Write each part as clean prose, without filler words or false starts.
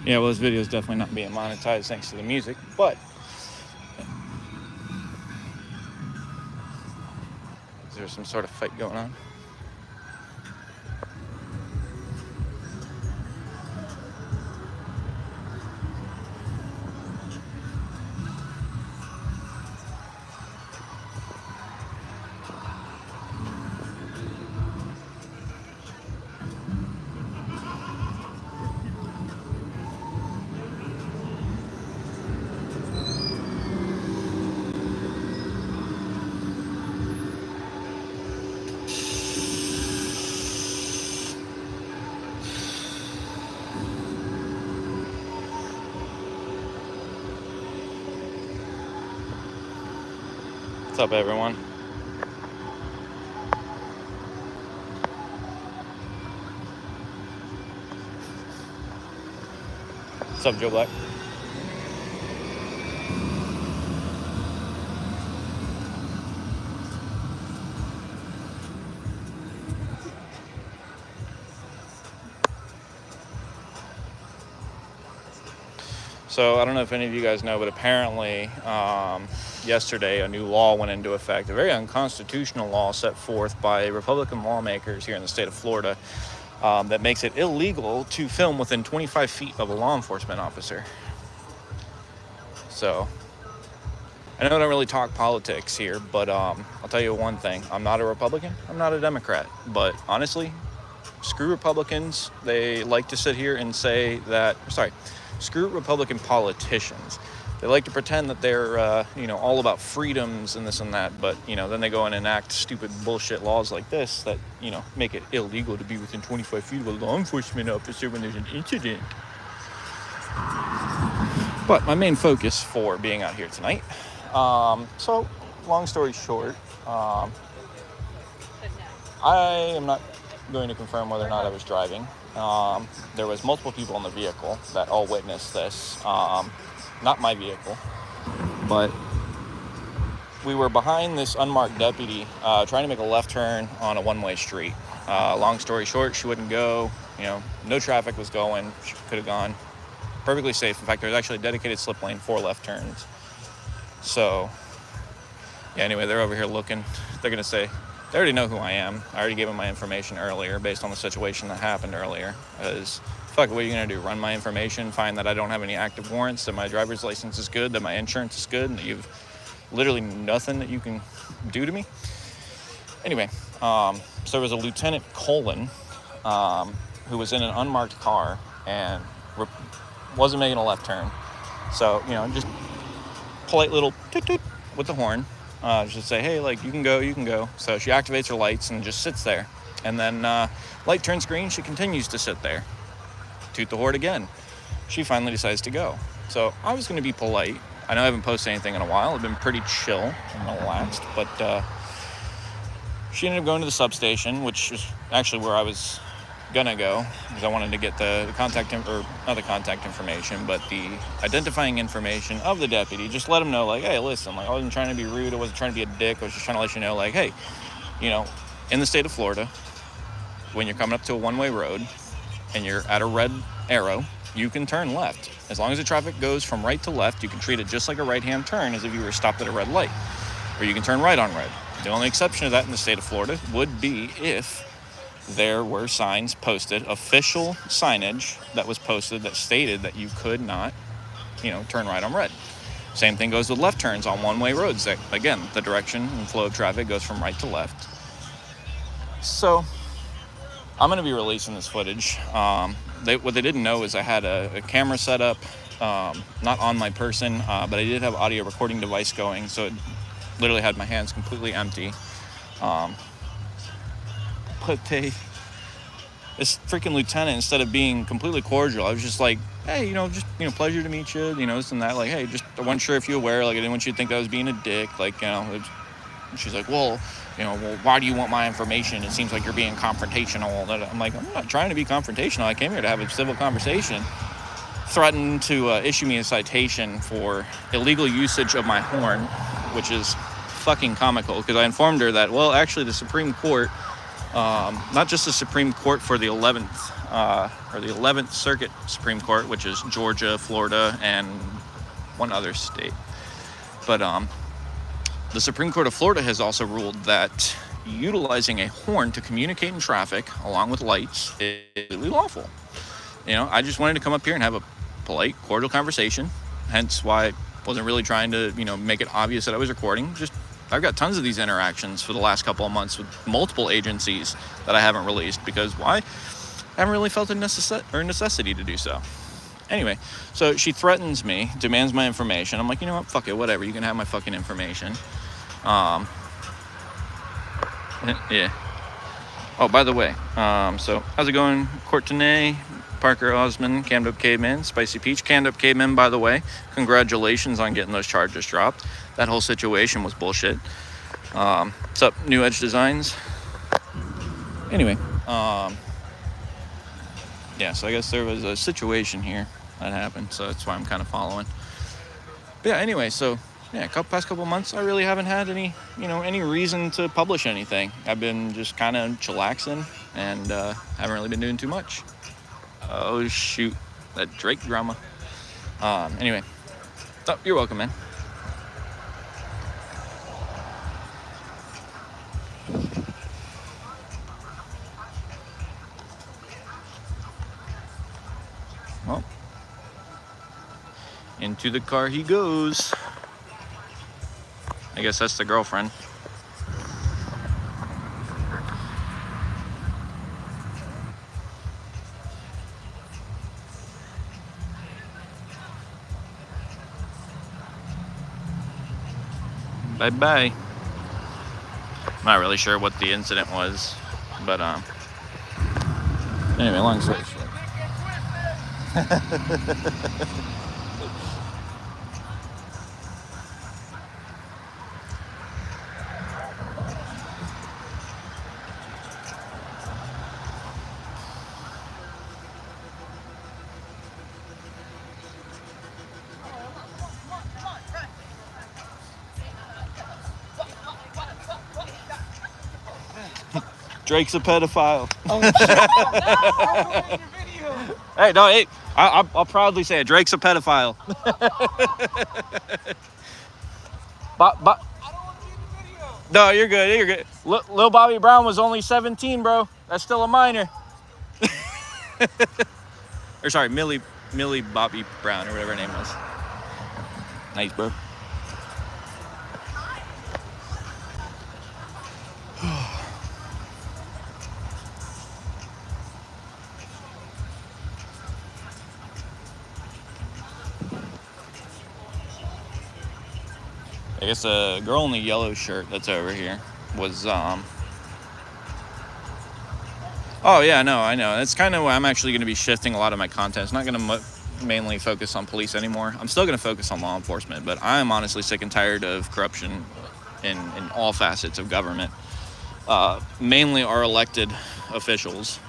Yeah, well, this video is definitely not being monetized thanks to the music, but is there some sort of fight going on? What's up, everyone? What's up, Joe Black? So I don't know if any of you guys know, but apparently yesterday a new law went into effect, a very unconstitutional law set forth by Republican lawmakers here in the state of Florida that makes it illegal to film within 25 feet of a law enforcement officer. So I know I don't really talk politics here, but I'll tell you one thing. I'm not a Republican. I'm not a Democrat. But honestly, screw Republicans. They like to sit here and say that, screw Republican politicians. They like to pretend that they're, all about freedoms and this and that, but, then they go and enact stupid bullshit laws like this that, make it illegal to be within 25 feet of a law enforcement officer when there's an incident. But my main focus for being out here tonight, so long story short, I am not going to confirm whether or not I was driving. There was multiple people in the vehicle that all witnessed this. Not my vehicle, but we were behind this unmarked deputy trying to make a left turn on a one-way street. Long story short, she wouldn't go. No traffic was going. She could have gone perfectly safe. In fact, there was actually a dedicated slip lane for left turns. So, yeah, anyway, they're over here looking. They're going to say, they already know who I am. I already gave them my information earlier based on the situation that happened earlier. Because, fuck, what are you going to do? Run my information, find that I don't have any active warrants, that my driver's license is good, that my insurance is good, and that you've literally nothing that you can do to me? Anyway, so there was a Lieutenant Colin who was in an unmarked car and wasn't making a left turn. So, just polite little toot-toot with the horn. Just say, hey, you can go. So she activates her lights and just sits there. And then light turns green, she continues to sit there. Toot the horn again. She finally decides to go. So I was going to be polite. I know I haven't posted anything in a while. I've been pretty chill and relaxed. But she ended up going to the substation, which is actually where I was going to go, because I wanted to get the contact, or not the contact information, but the identifying information of the deputy. Just let him know, hey, listen, I wasn't trying to be rude. I wasn't trying to be a dick. I was just trying to let you know, hey, in the state of Florida, when you're coming up to a one-way road and you're at a red arrow, you can turn left. As long as the traffic goes from right to left, you can treat it just like a right-hand turn as if you were stopped at a red light. Or you can turn right on red. The only exception to that in the state of Florida would be if there were signs posted, official signage that was posted that stated that you could not, turn right on red. Same thing goes with left turns on one-way roads. That, again, the direction and flow of traffic goes from right to left. So I'm going to be releasing this footage. What they didn't know is I had a camera set up, not on my person, but I did have audio recording device going, so it literally had my hands completely empty. But this freaking lieutenant, instead of being completely cordial, I was just like, hey, pleasure to meet you, this and that. Hey, just, I wasn't sure if you're aware, I didn't want you to think I was being a dick. She's like, well, why do you want my information? It seems like you're being confrontational. I'm like, I'm not trying to be confrontational. I came here to have a civil conversation. Threatened to issue me a citation for illegal usage of my horn, which is fucking comical, because I informed her that, well, actually the Supreme Court not just the Supreme Court for the 11th Circuit Supreme Court, which is Georgia, Florida, and one other state. But the Supreme Court of Florida has also ruled that utilizing a horn to communicate in traffic along with lights is completely lawful. I just wanted to come up here and have a polite, cordial conversation, hence why I wasn't really trying to, make it obvious that I was recording. Just I've got tons of these interactions for the last couple of months with multiple agencies that I haven't released because why? I haven't really felt a necessity to do so. Anyway, so she threatens me, demands my information. I'm like, you know what? Fuck it, whatever. You can have my fucking information. Yeah. Oh, by the way, so how's it going? Courtenay, Parker Osmond, Cammed Up Caveman, Spicy Peach. Cammed Up Caveman, by the way, congratulations on getting those charges dropped. That whole situation was bullshit. What's up, New Edge Designs? Anyway, yeah, so I guess there was a situation here that happened, so that's why I'm kind of following. But yeah, anyway, so yeah, past couple months, I really haven't had any reason to publish anything. I've been just kind of chillaxing and haven't really been doing too much. Oh shoot, that Drake drama. Anyway, oh, you're welcome, man. Well, into the car he goes. I guess that's the girlfriend. Bye-bye. I'm not really sure what the incident was, but anyway, long story short. Drake's a pedophile. Oh, shit. Hey, no, hey, I'll proudly say it. Drake's a pedophile. but I don't want to be in the video. No, you're good. You're good. Lil Bobby Brown was only 17, bro. That's still a minor. Or sorry, Millie Bobby Brown or whatever her name was. Nice, bro. I guess a girl in the yellow shirt that's over here was, oh yeah, no, I know. That's kind of why I'm actually going to be shifting a lot of my content. It's not going to mainly focus on police anymore. I'm still going to focus on law enforcement, but I'm honestly sick and tired of corruption in all facets of government. Mainly our elected officials.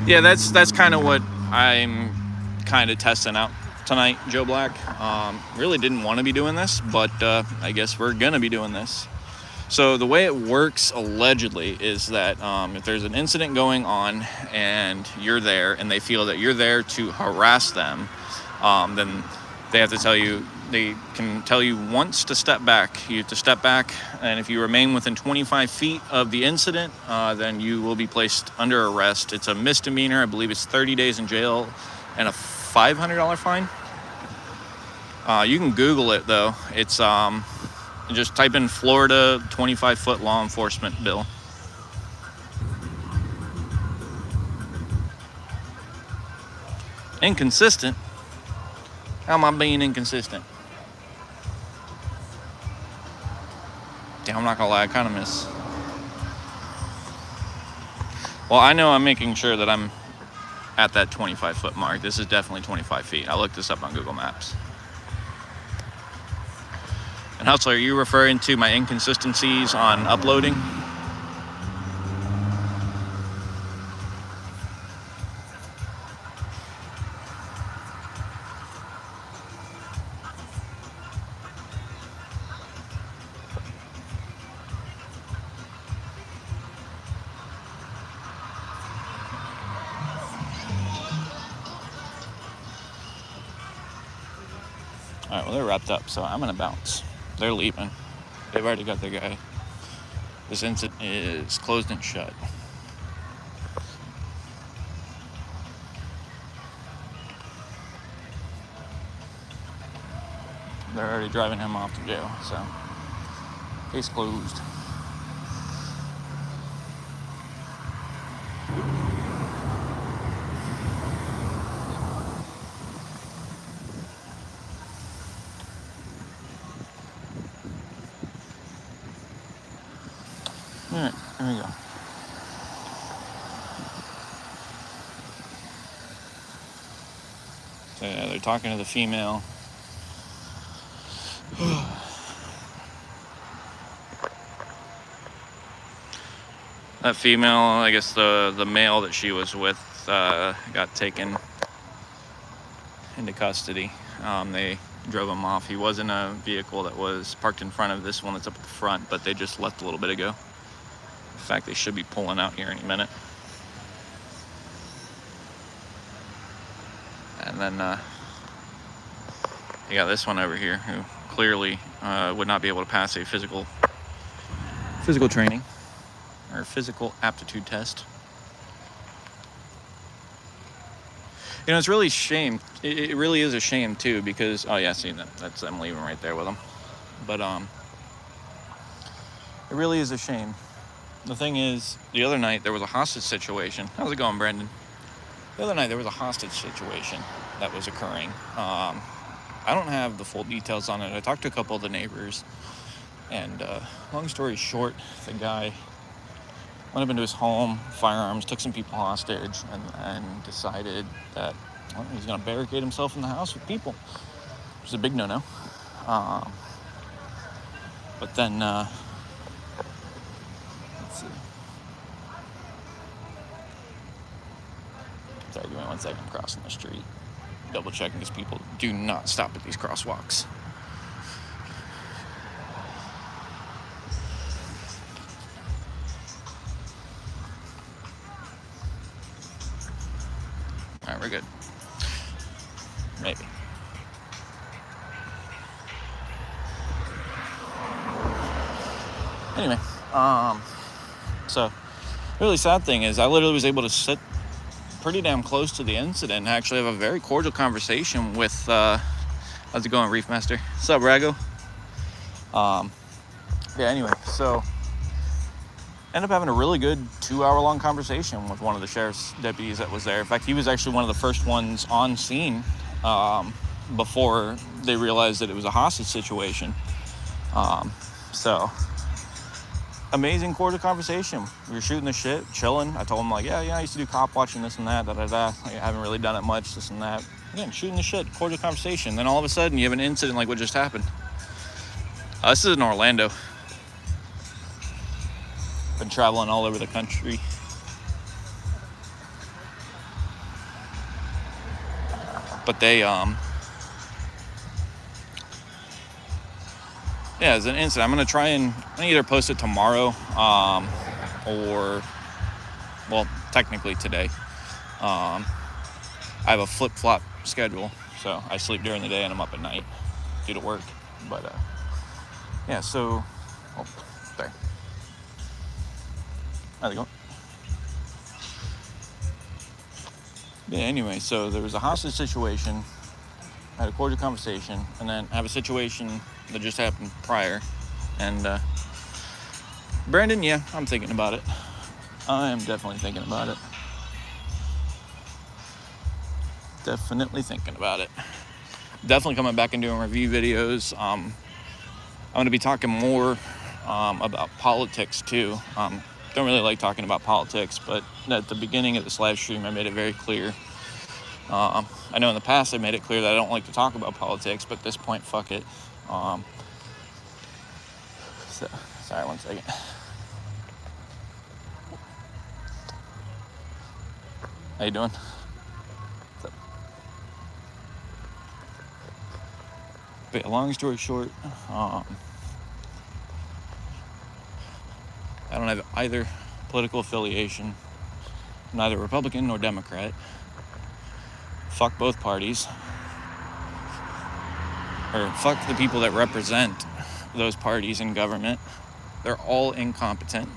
Yeah, that's kind of what I'm kind of testing out tonight, Joe Black. Really didn't want to be doing this, but I guess we're gonna be doing this. So the way it works allegedly is that if there's an incident going on and you're there and they feel that you're there to harass them, then they can tell you once to step back. You have to step back, and if you remain within 25 feet of the incident, then you will be placed under arrest. It's a misdemeanor. I believe it's 30 days in jail and a $500 fine. You can Google it though. It's just type in Florida 25-foot law enforcement bill. Inconsistent? How am I being inconsistent? Damn, I'm not gonna lie, I kind of miss. Well, I know I'm making sure that I'm at that 25-foot mark. This is definitely 25 feet. I looked this up on Google Maps. And Hustler, are you referring to my inconsistencies on uploading? Alright, well, they're wrapped up, so I'm gonna bounce. They're leaving. They've already got their guy. This incident is closed and shut. They're already driving him off to jail, so case closed. Alright, there we go. So yeah, they're talking to the female. That female, I guess the male that she was with got taken into custody. They drove him off. He was in a vehicle that was parked in front of this one that's up at the front, but they just left a little bit ago. In fact, they should be pulling out here any minute. And then you got this one over here who clearly would not be able to pass a physical training or physical aptitude test. You know, it's really a shame. It really is a shame too, because oh yeah, see that's them leaving right there with them. But it really is a shame. The thing is, the other night there was a hostage situation. How's it going, Brendan? The other night there was a hostage situation that was occurring. I don't have the full details on it. I talked to a couple of the neighbors, and long story short, the guy went up into his home, firearms, took some people hostage, and decided that he's going to barricade himself in the house with people, which is a big no-no. But then, let's see. Sorry, give me 1 second. I'm crossing the street. Double checking because people do not stop at these crosswalks. Alright, we're good. Maybe. Anyway, so really sad thing is I literally was able to sit pretty damn close to the incident and actually have a very cordial conversation with how's it going, Reef Master? What's up, Rago? Yeah, anyway, so ended up having a really good 2-hour-long conversation with one of the sheriff's deputies that was there. In fact, he was actually one of the first ones on scene before they realized that it was a hostage situation. So amazing cordial conversation. We were shooting the shit, chilling. I told him, like, yeah, I used to do cop watching, this and that, Like, I haven't really done it much, this and that. Again, shooting the shit, cordial conversation. Then all of a sudden, you have an incident like what just happened. This is in Orlando. Been traveling all over the country. But they, yeah, it's an incident. I'm gonna try and either post it tomorrow, or, well, technically today. I have a flip-flop schedule, so I sleep during the day and I'm up at night due to work. But yeah, so, oh, there. There we go. Yeah, anyway, so there was a hostage situation. I had a cordial conversation, and then I have a situation that just happened prior. And Brandon, yeah, I'm thinking about it. I am definitely thinking about it. Definitely thinking about it. Definitely coming back and doing review videos. I'm going to be talking more about politics too. Don't really like talking about politics, but at the beginning of this live stream, I made it very clear. I know in the past I made it clear that I don't like to talk about politics, but at this point, fuck it. So, sorry, 1 second. How you doing? What's up? But long story short, I don't have either political affiliation, neither Republican nor Democrat. Fuck both parties. or fuck the people that represent those parties in government. They're all incompetent.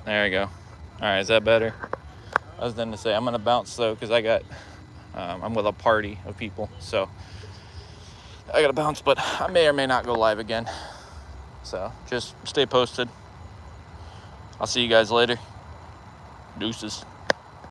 There you go. All right, is that better? I was going to say I'm gonna bounce though because I'm with a party of people, so I gotta bounce. But I may or may not go live again. So just stay posted. I'll see you guys later. Deuces.